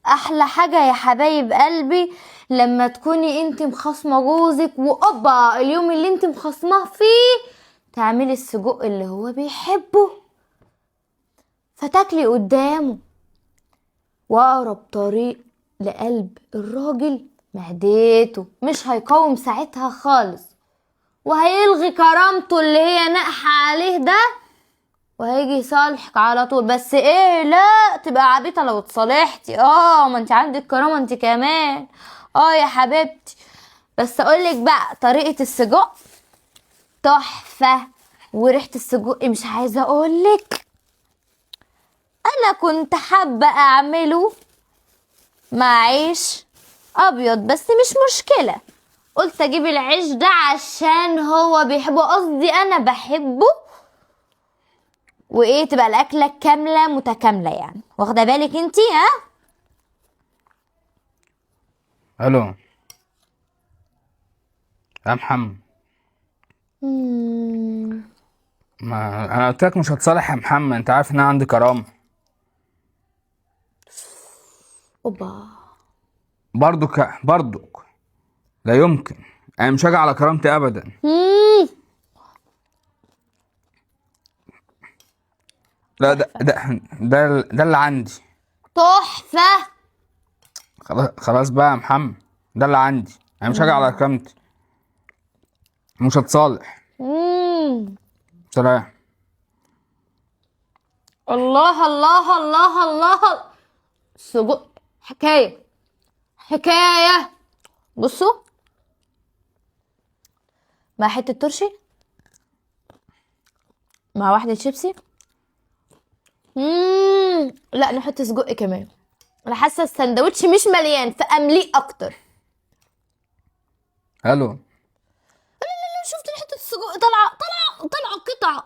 احلى حاجة يا حبايب قلبي لما تكوني انت مخاصمة جوزك واوبا اليوم اللي انت مخاصماه فيه تعملي السجق اللي هو بيحبه فتاكلي قدامه. واقرب طريق لقلب الراجل معدته، مش هيقاوم ساعتها خالص وهيلغي كرامته اللي هي ناقحة عليه ده وهيجي يصالحك على طول. بس ايه، لا تبقى عبيطة لو اتصالحتي. ما انت عندك كرامة انت كمان. يا حبيبتي. بس اقولك بقى طريقة السجق تحفة، وريحة السجق مش عايزة اقولك. انا كنت حابة اعمله مع عيش ابيض بس مش مشكلة، قلت اجيب العيش ده عشان هو بيحبه، قصدي انا بحبه، وايه تبقى الاكله كامله متكامله يعني، واخده بالك انتي؟ ها الو يا محمد. مم. ما انا قلت لك مش هتصالح يا محمد، انت عارف ان انا عندي كرامه. اوبا. برضك لا يمكن، انا مش هاجي على كرامتي ابدا. مم. لا تحفه ده اللي عندي. تحفه. خلاص بقى يا محمد، ده اللي عندي، انا مش هاجي على مم. كرامتي، مش هتصالح. مم. سلام. الله الله الله الله. سجق حكايه حكايه. بصوا، مع حته ترشي مع واحده شيبسي. لا نحط سجق كمان. انا حاسه السندوتش مش مليان فامليه اكتر. الو. شفت حته السجق طالعه قطع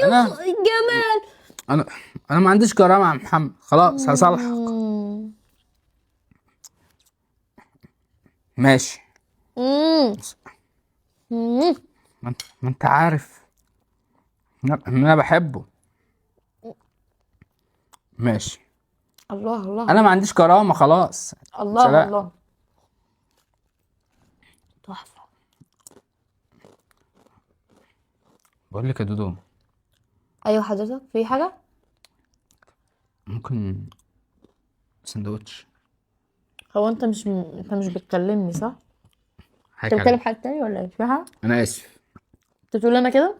انا جمال. انا انا ما عنديش كرامه يا محمد، خلاص هصالحك. مم. ماشي. مم. مم. ما انت عارف ان انا بحبه. ماشي. الله الله انا ما الله عنديش كرامه، خلاص. الله سلام. الله. تحفة. بقول لك يا دودو، ايوه حضرتك في حاجة؟ ممكن سندوتش؟ هو انت مش بتكلمني صح؟ انت حاجة بتكلم عليا. حد تاني ولا ايه؟ في حاجة؟ انا اسف. انت بتقول انا كده؟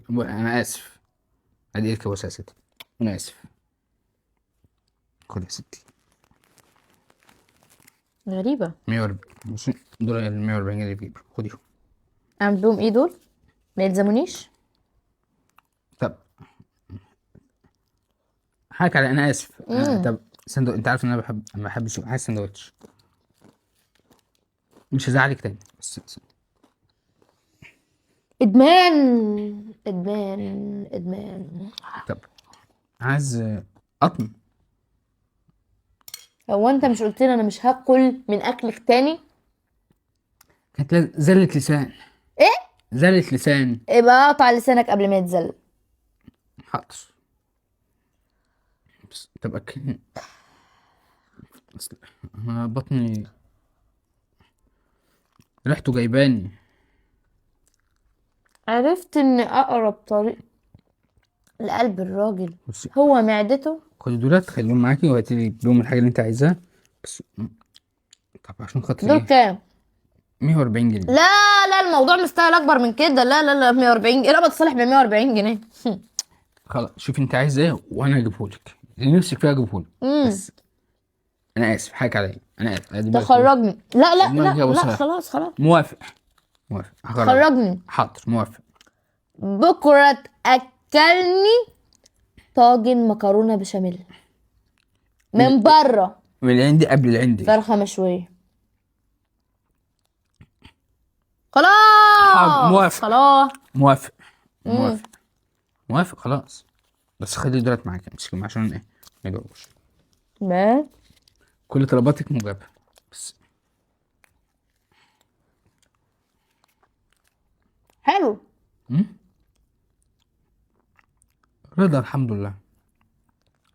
انا اسف. ادي ايه كبوس يا ستي، انا اسف. خد يا ستي. غريبة. 140. بصي دول ال 140 جنيه اللي في جيبي، خديهم. اعمل بيهم ايه دول؟ ما يلزمونيش. طب حاجة علي، انا اسف. امم طب انت عارف ان انا ما بحبش، عايز سندوتش. مش هزعلك تاني بس. ادمان ادمان ادمان. طب عايز قطن. هو انت مش قلت لي انا مش هاكل من اكلك تاني؟ كانت زلة لسان. ايه؟ زلة لسان. يبقى اقطع لسانك قبل ما يتزل. حاضر. بس طب اصل انا بطني ريحته جايباني. عرفت ان اقرب طريق لقلب الراجل بصي، هو معدته. خدي دولت خليهم معاكي وهاتي لي بيهم الحاجة اللي انت عايزاها. بس طب عشان خاطر دول ايه؟ كام؟ 140 جنيه. لا الموضوع مستاهل اكبر من كده. لا 140 جنيه. لا بتصالح ب 140 جنيه. خلاص شوفي انت عايز ايه وانا هجيبهولك، اللي نفسك فيها هجيبهولك. امم بس انا اسف، حاجة عليا، انا اسف. ادي بقى كده. تخرجني. لا لا ادي بقى لا كده، بص لا عليها. خلاص. موافق. هخرجك. تخرجني. حاضر، موافق. بكره تاكلني طاجن مكرونه بشاميل من من بره. من العندي قبل العندي. فرخه مشويه. حاضر، خلاص موافق. خلاص. موافق. امم موافق. موافق خلاص. بس خلي دولت معاك، امسكهم عشان ايه ما يجوش. ما كل طلباتك مجابة. بس حلو. م? رضا الحمد لله.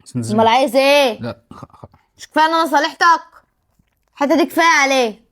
بس امال عايز ايه؟ لا مش كفايه ان انا صالحتك؟ الحته دي كفايه عليك.